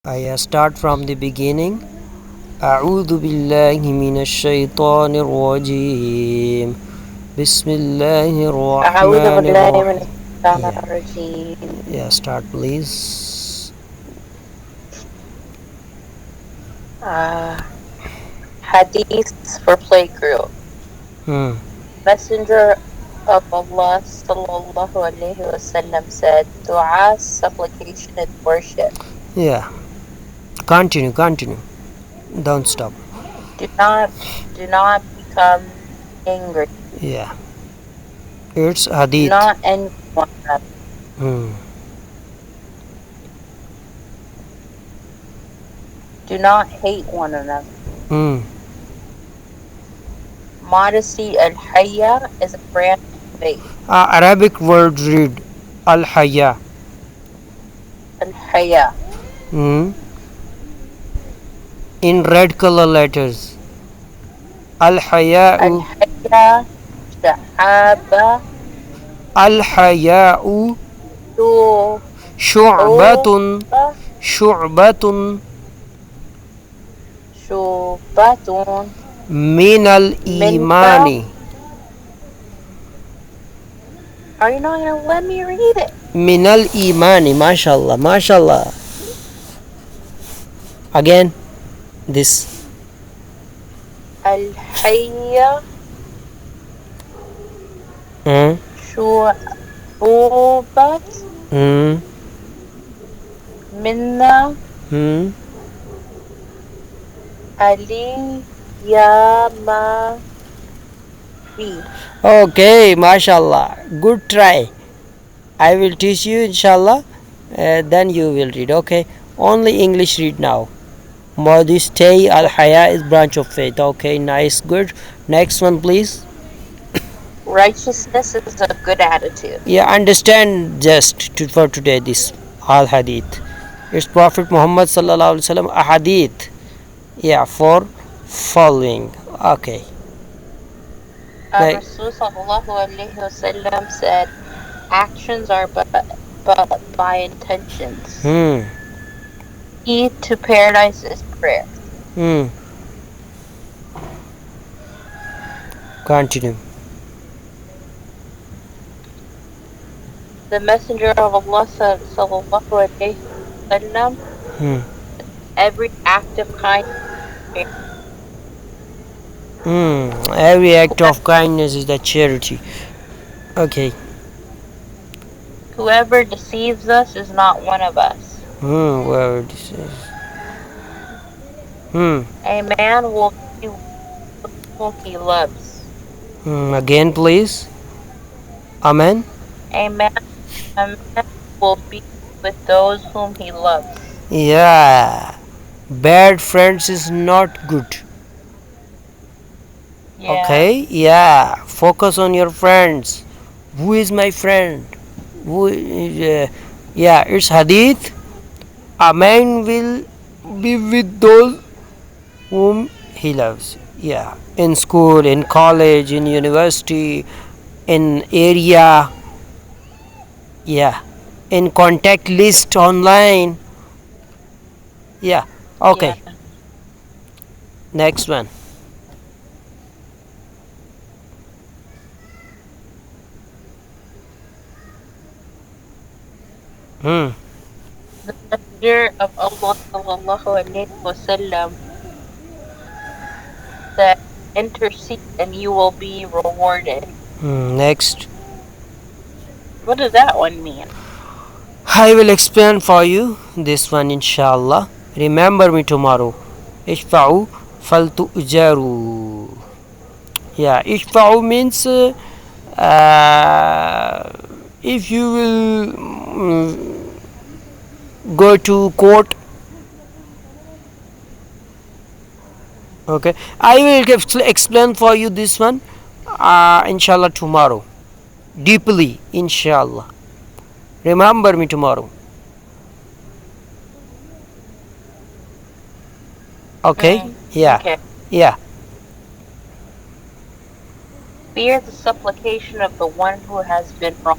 I start from the beginning. أعوذ بالله من الشيطان الرجيم بسم الله أعوذ الرحمن بالله من الرحيم. الشيطان Yeah, الرجيم. yeah, start please. Hadith for playgroup. Messenger of Allah sallallahu alaihi wasallam said, "Dua, supplication, is worship. Yeah, continue. Don't stop. Do not become angry. Yeah, it's Do Hadith. not envy one another. Do not hate one another. Modesty al-Hayya is a branch of faith. Arabic words read al-Hayya. Al-Hayya. In red color letters. Al-Haya'u. Al-Hayya shahaba Al-Haya'u shu'batun shubatun min al-imani. Are you not going to let me read it? Min al-imani. Mashallah. Again, this. Al-Hayya shubat minna aliyama bi. Okay, mashallah. Good try. I will teach you, inshallah. Then you will read. Okay. Only English read now. Modesty al-Haya is branch of faith. Okay, nice, good. Next one, please. Righteousness is a good attitude. Yeah, understand for today this al-Hadith. It's Prophet Muhammad sallallahu alaihi wasallam a hadith. Yeah, for following. Okay. Rasul sallallahu alaihi wasallam said, actions are but by intentions. Key to paradise is prayer. Continue. The Messenger of Allah sallallahu alaihi wasallam, every act of kindness. Every act of kindness is the charity. Okay. Whoever deceives us is not one of us. Whoever deceives. A man will be whom he loves. Again, please. Amen. A man will be with those whom he loves. Yeah. Bad friends is not good. Yeah. Okay. Yeah. Focus on your friends. Who is my friend? Yeah, it's Hadith. A man will be with those whom he loves. Yeah. In school, in college, in university, in area. Yeah. In contact list online. Yeah. Okay. Yeah. Next one. The Messenger of Allah sallallahu alaihi wasallam said, intercede and you will be rewarded. Next. What does that one mean? I will explain for you this one, inshallah. Remember me tomorrow. Ishfa'u faltu'jaru. Yeah, ishfa'u means if you will go to court. Okay, I will explain for you this one, inshallah, tomorrow. Deeply, inshallah. Remember me tomorrow. Okay? Yeah. Okay. Yeah. Fear the supplication of the one who has been wrong.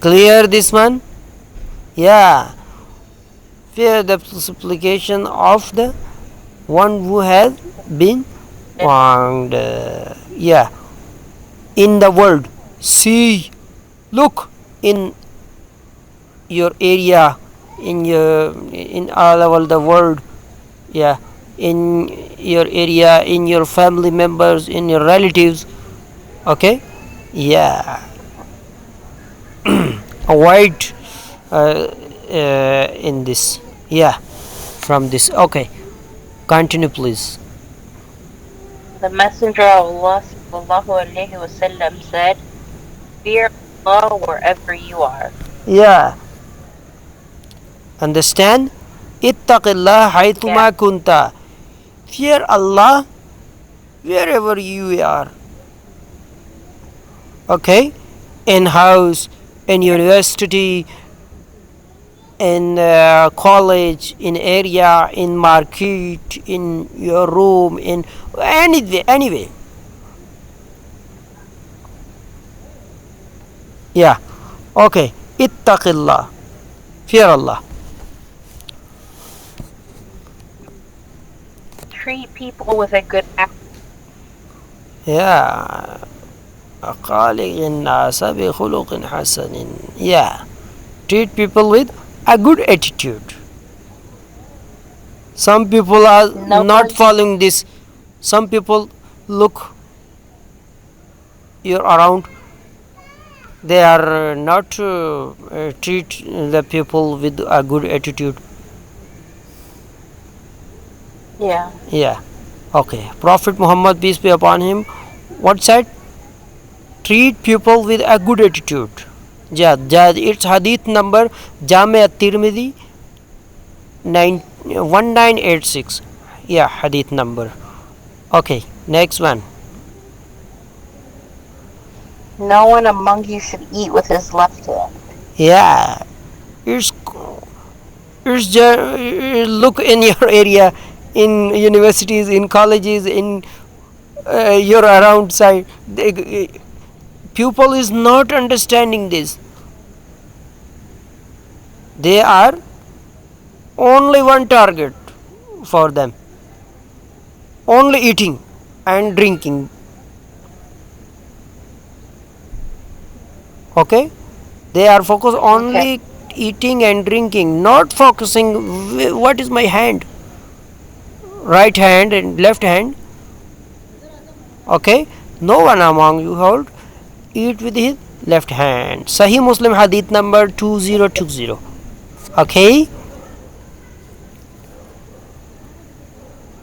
Clear this one? Yeah, fear the supplication of the one who has been wronged. Yeah, in the world, see, look in your area, in all over the world. Yeah, in your area, in your family members, in your relatives. Okay. Yeah. Avoid in this. Yeah, from this. Okay, continue please. The Messenger of Allah sallallahu alayhi wa sallam said, fear Allah wherever you are. Yeah, understand? Ittaqillah haythuma kunta. Fear Allah wherever you are. Okay, in house, in university, in college, in area, in market, in your room, in anyway. Yeah, okay. Ittaqillah, fear Allah. Treat people with a good act. Yeah. خالق الناس بخلق حسن. Yeah, treat people with a good attitude. Some people are not following this. Some people look you're around, they are not treat the people with a good attitude. Yeah. Okay, Prophet Muhammad, peace be upon him, what said? Treat people with a good attitude. It's hadith number Jami at-Tirmidhi 1986. Yeah, hadith number. Okay, next one. No one among you should eat with his left hand. Yeah, it's just look in your area, in universities, in colleges, in your around side. Pupil is not understanding this. They are only one target for them, only eating and drinking. Okay, they are focused only eating and drinking, not focusing what is my hand, right hand and left hand. Okay, no one among you hold eat with his left hand. Sahih Muslim hadith number 2020. Okay,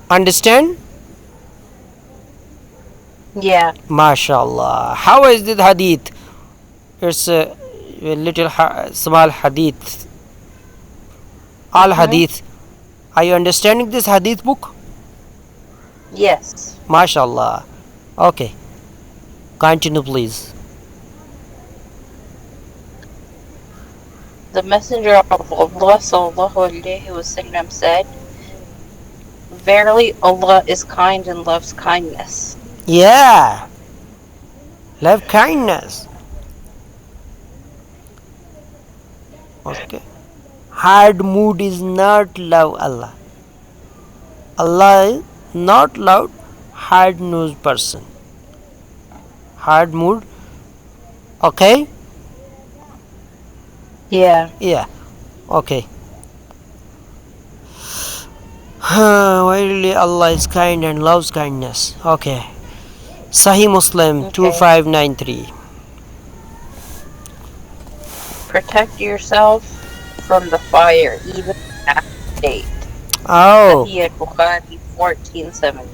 understand? Yeah. MashaAllah. How is this hadith? It's a little small hadith. All hadith. Are you understanding this hadith book? Yes. MashaAllah. Okay, continue please. The Messenger of Allah sallallahu alayhi wa sallam said, verily Allah is kind and loves kindness. Yeah, love kindness. Okay, hard mood is not love Allah. Allah is not love hard nosed person. Hard mood. Okay. Yeah. Okay. Verily Allah is kind and loves kindness. Okay. Sahih Muslim 2593. Protect yourself from the fire, even after date. Oh. Bukhari 14:7.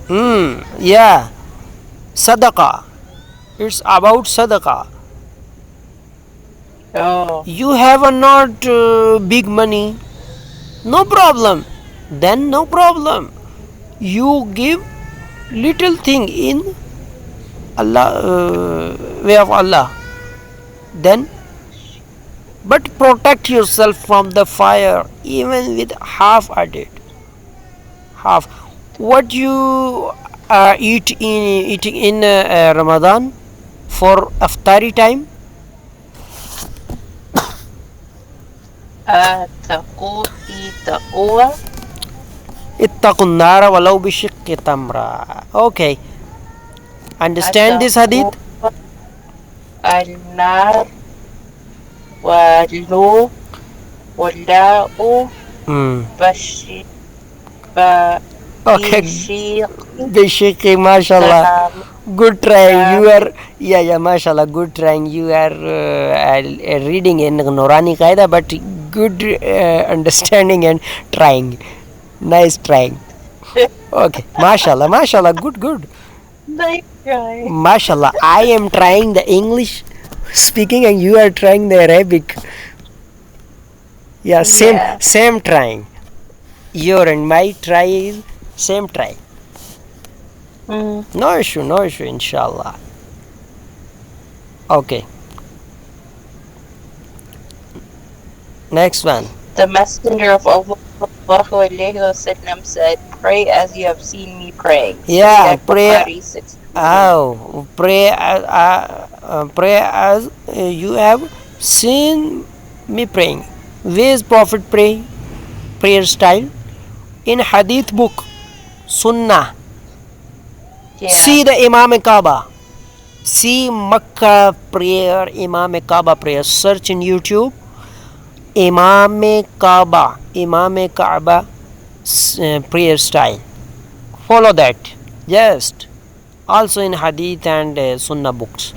Yeah. Sadaqah. It's about sadaqah. Oh. You have a not big money, no problem. Then no problem. You give little thing in Allah way of Allah. Then, but protect yourself from the fire, even with half a day. Half. What you eating in Ramadan for iftari time? تقوى اتقوا النار ولو بشق تمرة. Okay, understand this hadith. النار واللو واللاء بشيق Okay, Bishiki, mashallah. Good trying. You are, yeah, mashallah. Good trying. You are reading in Nurani Qaida, but good understanding and trying. Nice trying. Okay, mashallah, good. Nice try. Mashallah, I am trying the English speaking and you are trying the Arabic. Yeah, same trying. Your and my try is same try. No issue, inshallah. Okay. Next one. The Messenger of Allah said, "Pray as you have seen me pray." Yeah, pray. Pray as you have seen me praying. Where is Prophet pray? Prayer style in Hadith book, Sunnah. Yeah. See the Imam Kaaba. See Makkah prayer, Imam Kaaba prayer. Search in YouTube. Imam Kaaba prayer style. Follow that. Just also in Hadith and Sunnah books.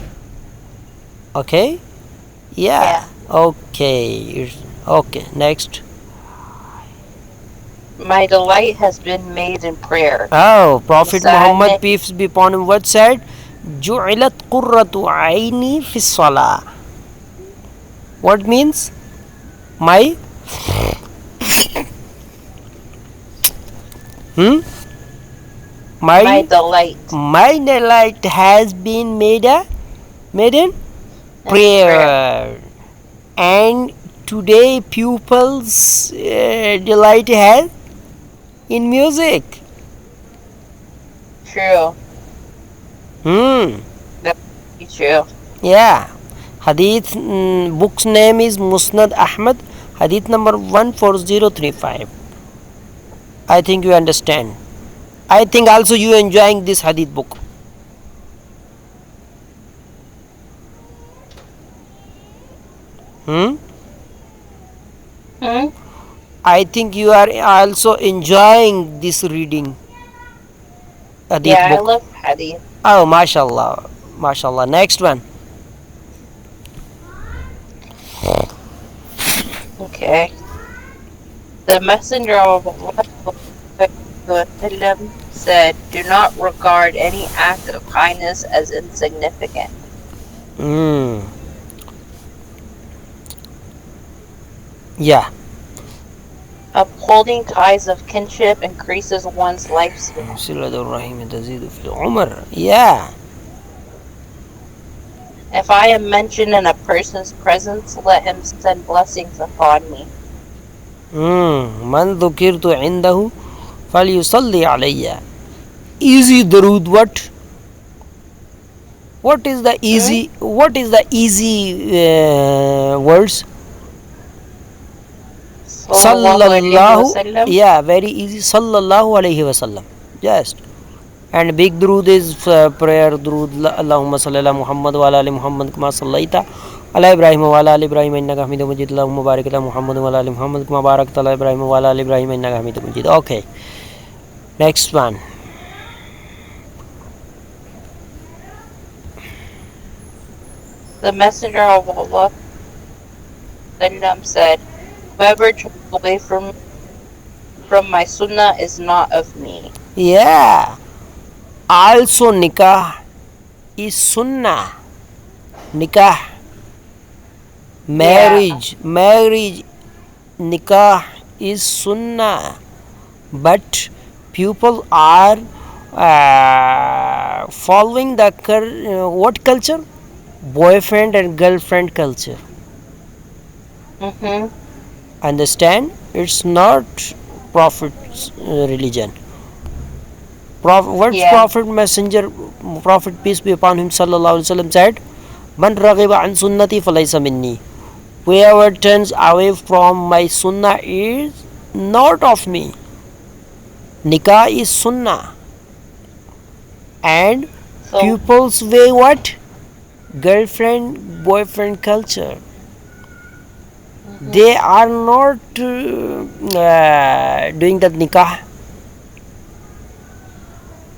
Okay? Yeah. Okay. Next. My delight has been made in prayer. Oh, Prophet Muhammad, peace be upon him, what said? Ju'ilat qurratu aini fi salah. What means? My delight has been made in prayer. And today pupils delight has in music. True. That's true. Yeah. Hadith book's name is Musnad Ahmad. Hadith number 14035. I think you understand. I think also you enjoying this hadith book. I think you are also enjoying this reading hadith book. I love hadith. Oh, mashallah. Next one. Okay. The Messenger of Allah said, "Do not regard any act of kindness as insignificant." Yeah. Upholding ties of kinship increases one's lifespan. Yeah. If I am mentioned in a person's presence, let him send blessings upon me. Man dhukirtu indahu falyusalli alayya. Easy durood. What is the easy? What is the easy words? Sallallahu. Yeah, very easy. Sallallahu alayhi wasallam. Just. And big durood is prayer durood. Allahumma salli ala Muhammad wa ala ali Muhammad kama sallaita ala Ibrahim wa ala ali Ibrahim innaka Hamidum Majid. Allahumma barik ala Muhammad wa ala ali Muhammad kama barakta ala Ibrahim wa ala ali Ibrahim innaka Hamidum Majid. Okay. Next one. The Messenger of Allah said, "Whoever turns away from my sunnah is not of me." Yeah. Also nikah is sunnah. Nikah. Marriage. Nikah is sunnah. But people are following the what culture? Boyfriend and girlfriend culture. Understand? It's not Prophet's religion. Prophet Messenger, Prophet peace be upon him sallallahu alaihi wasallam said, "Man raghiba an sunnati falaysa minni." whoever turns away from my sunnah is not of me. Nikah is sunnah, and So, pupils way what? Girlfriend boyfriend culture. They are not doing that nikah.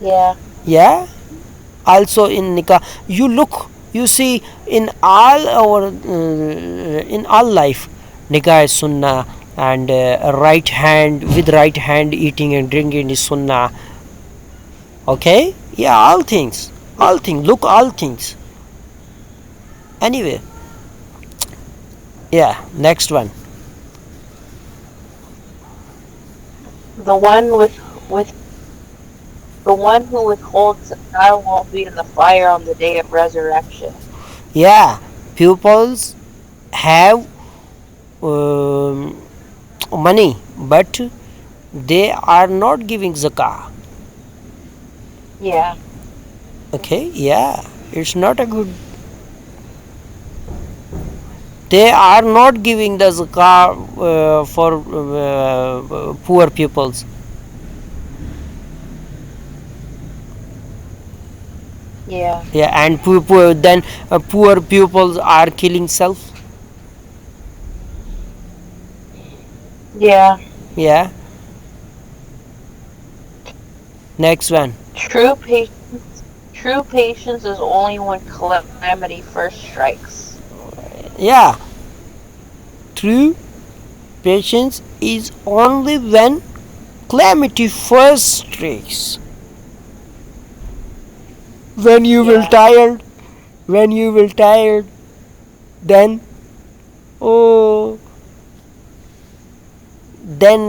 yeah. Also in nikah, you see in all our in all life, nikah is sunnah, and right hand eating and drinking is sunnah. Okay, yeah, all things, look, all things. Anyway, yeah, next one. The one who withholds zakah won't be in the fire on the day of resurrection. Yeah, pupils have money, but they are not giving zakah. Yeah. Okay, yeah, it's not a good. They are not giving the zakah for poor pupils. Yeah. And poor pupils are killing self. Yeah. Next one. True patience is only when calamity first strikes. Yeah, true patience is only when calamity first strikes. When you will tired, then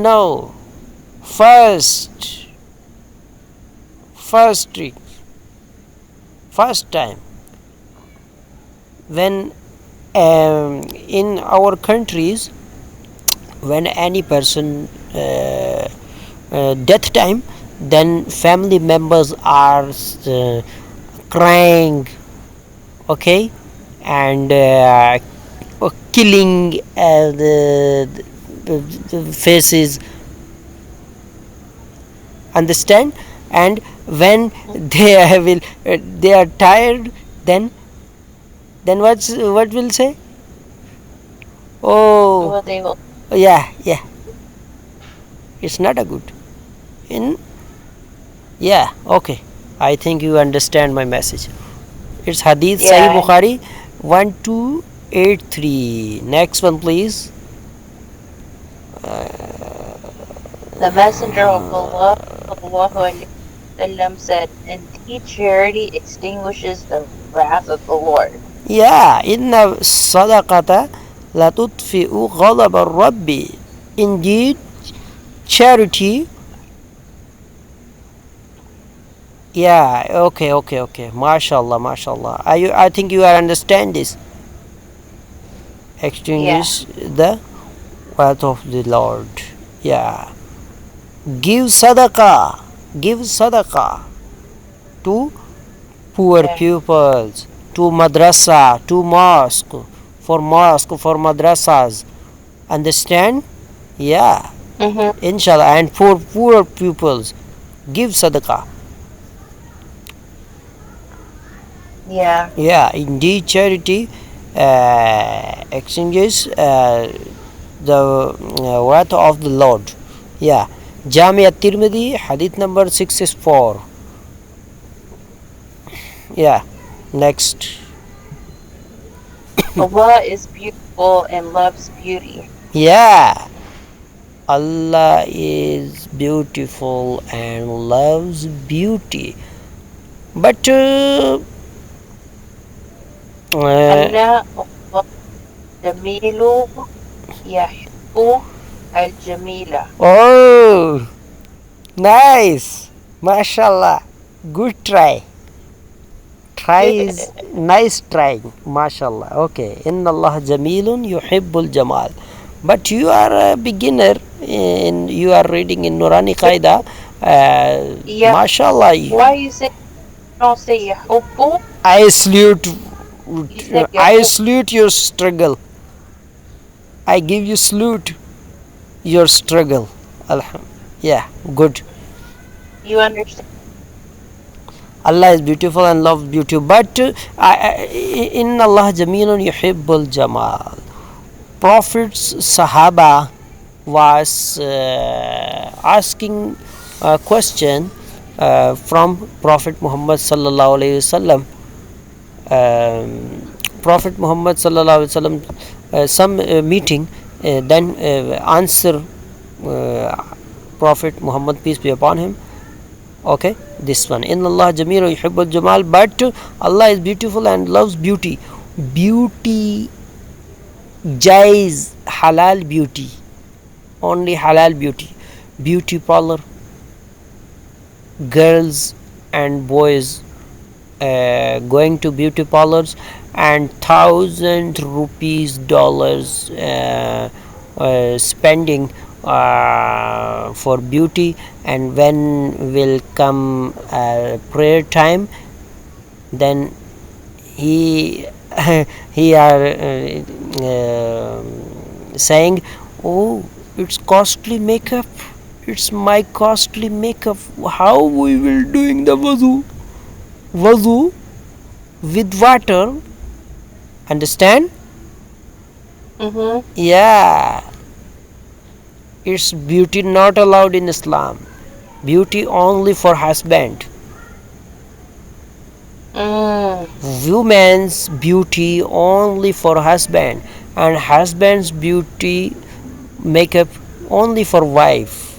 no. First time when in our countries, when any person death time, then family members are crying, okay, and killing the faces, understand? And when they are tired, then what will say? What they will. Yeah, it's not a good. Okay, I think you understand my message. It's Hadith, Sahih Bukhari 1283. Next one, please. The Messenger of Allah sallallahu alaihi wasallam said, "Indeed, charity extinguishes the wrath of the Lord." Yeah, inna sadaqata la tutfi'u ghadab ar-rabbi. Indeed, charity. Yeah, okay. Mashallah. I think you are understand this. Extinguish the wrath of the Lord. Yeah. Give sadaqah to poor pupils, to madrasa, to mosque, for madrasas. Understand? Yeah. Inshallah. And for poor pupils, give sadaqah. Yeah, indeed, charity extinguishes the wrath of the Lord. Yeah. Jami at-Tirmidhi, hadith number 664. Yeah. Next. Allah is beautiful and loves beauty. Yeah. Allah is beautiful and loves beauty. But Jamilu yahibbu al-jamila. Oh, nice. Mashallah. Good try. Is nice trying. Mashallah. Okay. Inna Allah jamilun yuhibbul jamal. But you are a beginner and you are reading in Nurani Qaida. Mashallah. Why you don't say yahubbu? I salute your struggle. I give you salute your struggle. Yeah, good. You understand? Allah is beautiful and loves beauty, but inna Allah jamilun yuhibbul jamal. Prophet's Sahaba was asking a question from Prophet Muhammad sallallahu alaihi wasallam. Prophet Muhammad sallallahu alaihi wasallam some meeting, then answer Prophet Muhammad, peace be upon him. Okay, this one, inna Allah jameel yuhibbul jamal, but Allah is beautiful and loves beauty. Beauty jaiz, halal beauty, only halal beauty. Beauty parlor, girls and boys going to beauty parlors and 1,000 rupees dollars spending for beauty, and when will come prayer time, then he are saying, oh, it's costly makeup, it's my costly makeup, how we will doing the wuzu with water, understand? Yeah, it's beauty not allowed in Islam, beauty only for husband. Women's beauty only for husband, and husband's beauty makeup only for wife.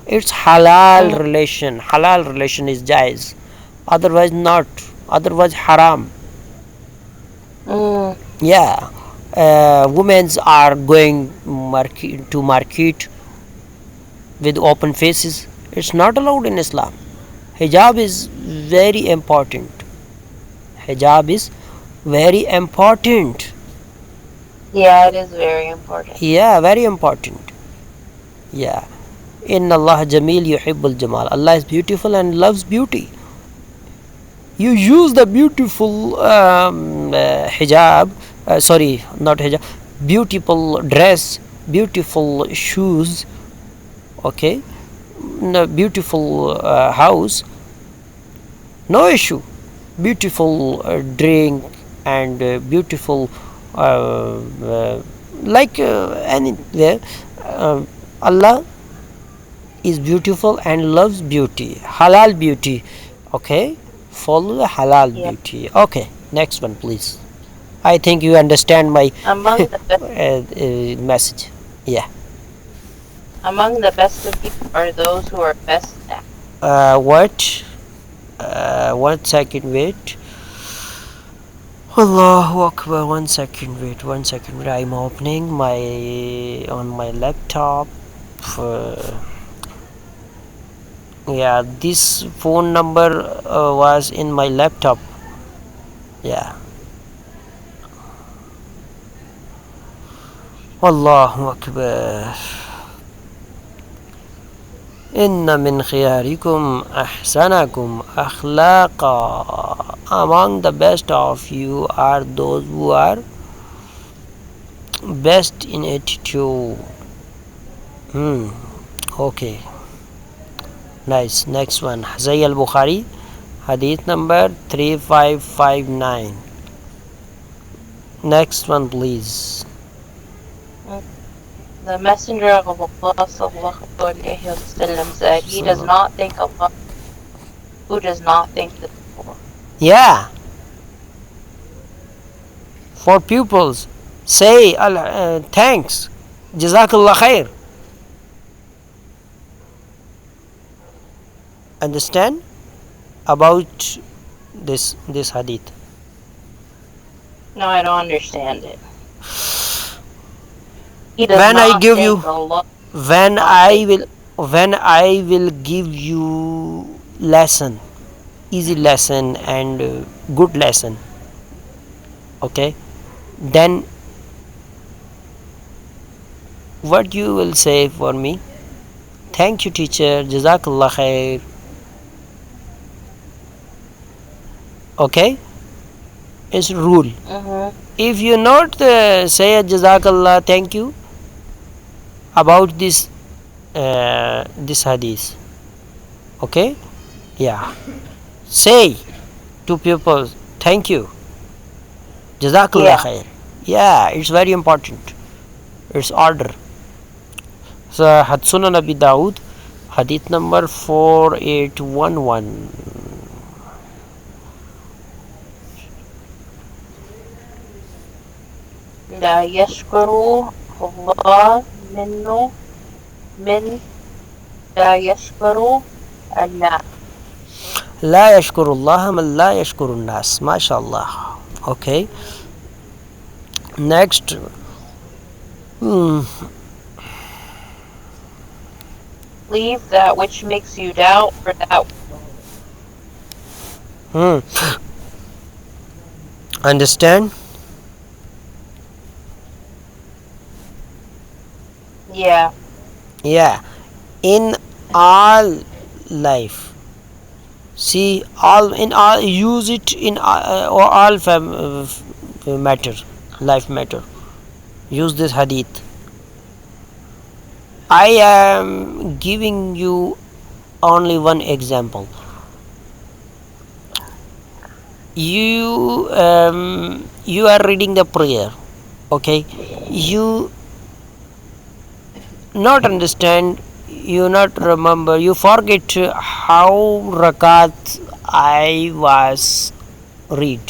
It's halal relation. Halal relation is jaiz, otherwise not, otherwise haram. Yeah, women are going to market with open faces. It's not allowed in Islam. Hijab is very important. Hijab is very important. Yeah, it is very important. Yeah, very important. Yeah. Inna Allah jameel yuhibbul jamal. Allah is beautiful and loves beauty. You use the beautiful hijab, sorry, not hijab, beautiful dress, beautiful shoes, okay, beautiful house, no issue. Beautiful drink and beautiful like anywhere. Allah is beautiful and loves beauty, halal beauty. Okay, follow the halal beauty. Okay, next one please. I think you understand my Among the best, message. Yeah. among the best of people are those who are best at. What? 1 second, wait. Allahu Akbar. 1 second, wait. 1 second. I'm opening on my laptop. Yeah, this phone number was in my laptop. Yeah. Allahu Akbar. Inna min khiyarikum ahsanakum akhlaqa. Among the best of you are those who are best in attitude. Okay. Nice. Next one. Sahih al-Bukhari, Hadith number 3559. Next one, please. The Messenger of Allah sallallahu alaihi wasallam said, "He does not thank Allah who does not thank the poor." Yeah. For pupils, say thanks. Jazakallah khair. Understand about this hadith? No, I don't understand it. He does When I not give thank you, Allah. when I will give you lesson, easy lesson and good lesson, okay, then what you will say for me? Thank you, teacher. Jazakallah khair. Okay, it's rule. If you not say Jazakallah, thank you, about this hadith. Okay, yeah, say to people thank you, jazakallah khair. Yeah, it's very important, it's order. So Sunan Abi Dawud, hadith number 4811. لا يشكر الله من لا يشكر الناس. لا يشكر الله من لا يشكر الناس. MashaAllah. Okay, next. Leave that which makes you doubt for that. Understand? Yeah, in all life, see, all in all, use it in all matter, life matter. Use this hadith. I am giving you only one example. You are reading the prayer, okay? You not understand, you not remember, you forget how rakat I was read.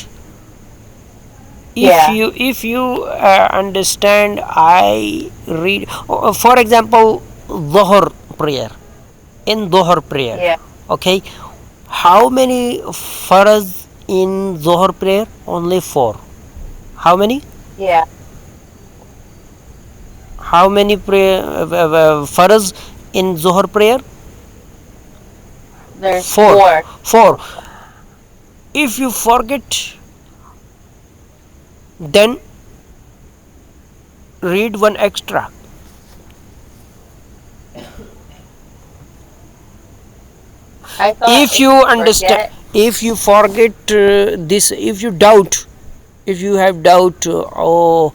If you understand, I read, for example, Dhuhr prayer. In Dhuhr prayer, okay, how many faraz in Dhuhr prayer? Only 4. How many? How many faraz in Dhuhr prayer? There's 4. If you forget, then read one extra. If you understand, if you forget this, if you doubt, if you have doubt, oh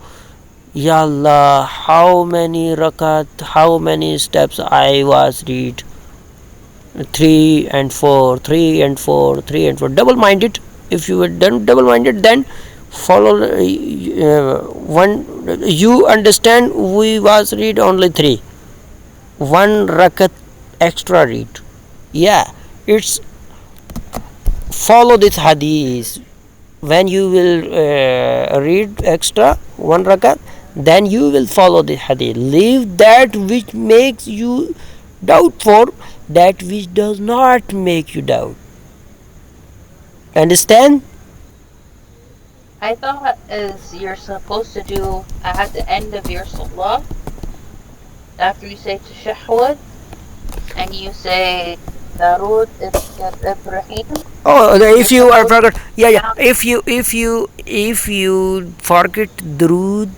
Ya Allah, how many rakat, how many steps I was read? 3 and 4, 3 and 4, 3 and 4. Double minded. If you were done double minded, then follow one. You understand, we was read only 3. 1 rakat extra read. Yeah, it's follow this hadith. When you will read extra 1 rakat, then you will follow the hadith. Leave that which makes you doubt for that which does not make you doubt. Understand? I thought as you're supposed to do at the end of your salah, after you say tashahhud, and you say Darud Ibrahim. Oh, if you are forgot, if you forget Darud,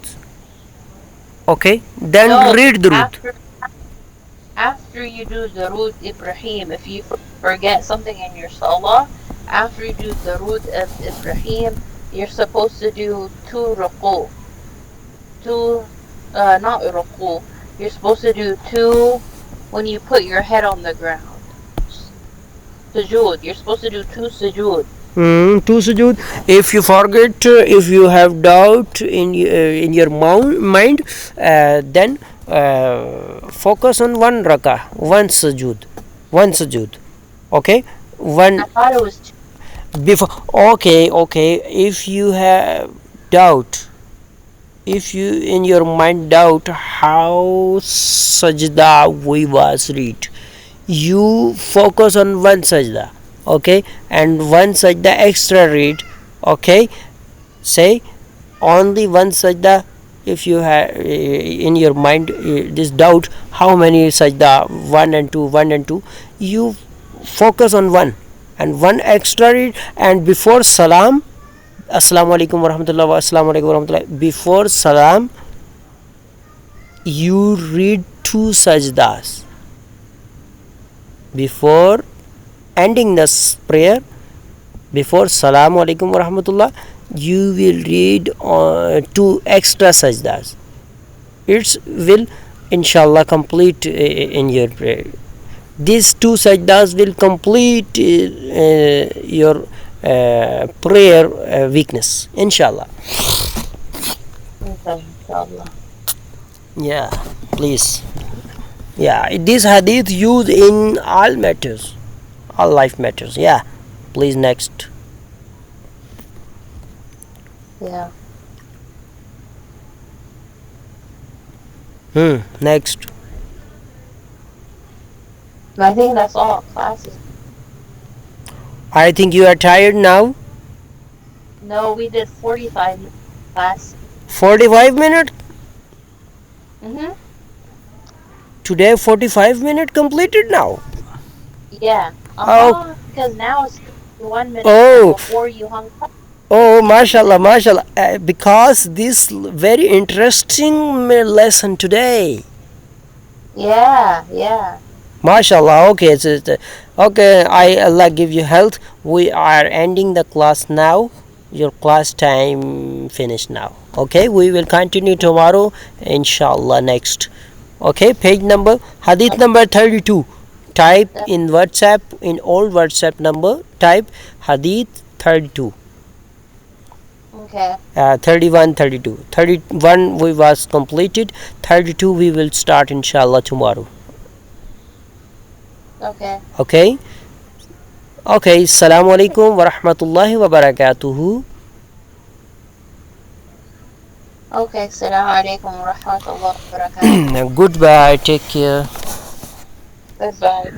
okay, then read Darud. After you do Darud Ibrahim, if you forget something in your salah, after you do Darud Ibrahim, you're supposed to do 2 ruku. Not ruku. You're supposed to do 2 when you put your head on the ground. Sujood. You're supposed to do 2 sujood. 2 sujood. If you forget, if you have doubt in your mind, then focus on 1 rakah, 1 sujood. Okay, 1. I thought it was 2. Before. Okay. If you have doubt, if you in your mind doubt how sajda we was read, you focus on 1 sajda, okay, and 1 sajda extra read, okay. Say only 1 sajda. If you have in your mind this doubt how many sajda, 1 and 2, you focus on 1 and 1 extra read, and before salam, assalamu alaikum warahmatullahi wabarakatuh, before salam you read 2 sajdas. Before ending the prayer, before salamu alaikum warahmatullah, you will read 2 extra sajdas. It will inshallah complete in your prayer. These two sajdas will complete your prayer weakness, inshallah. Okay, inshallah. Yeah, please. Yeah, this hadith used in all matters, all life matters. Yeah, please next. Yeah. Next. I think that's all classes. I think you are tired now. No, we did 45 class. 45 minutes? Mm-hmm. Today 45 minutes completed now. Yeah. Oh. Because now it's 1 minute Oh. before you hung up. Oh, mashallah, mashallah. Because this very interesting lesson today. Yeah, yeah. Mashallah. Okay, okay. Allah give you health. We are ending the class now. Your class time finished now. Okay, we will continue tomorrow, inshallah. Next. Okay, page number, hadith number 32. Type in WhatsApp, in old WhatsApp number. Type hadith 32. Okay. 31, 32. 31 we was completed. 32 we will start inshallah tomorrow. Okay. Okay. Okay. Assalamu alaikum wa rahmatullahi wa barakatuhu. Okay. Assalamu alaikum wa rahmatullahi wa barakatuh. Goodbye. Take care. Goodbye.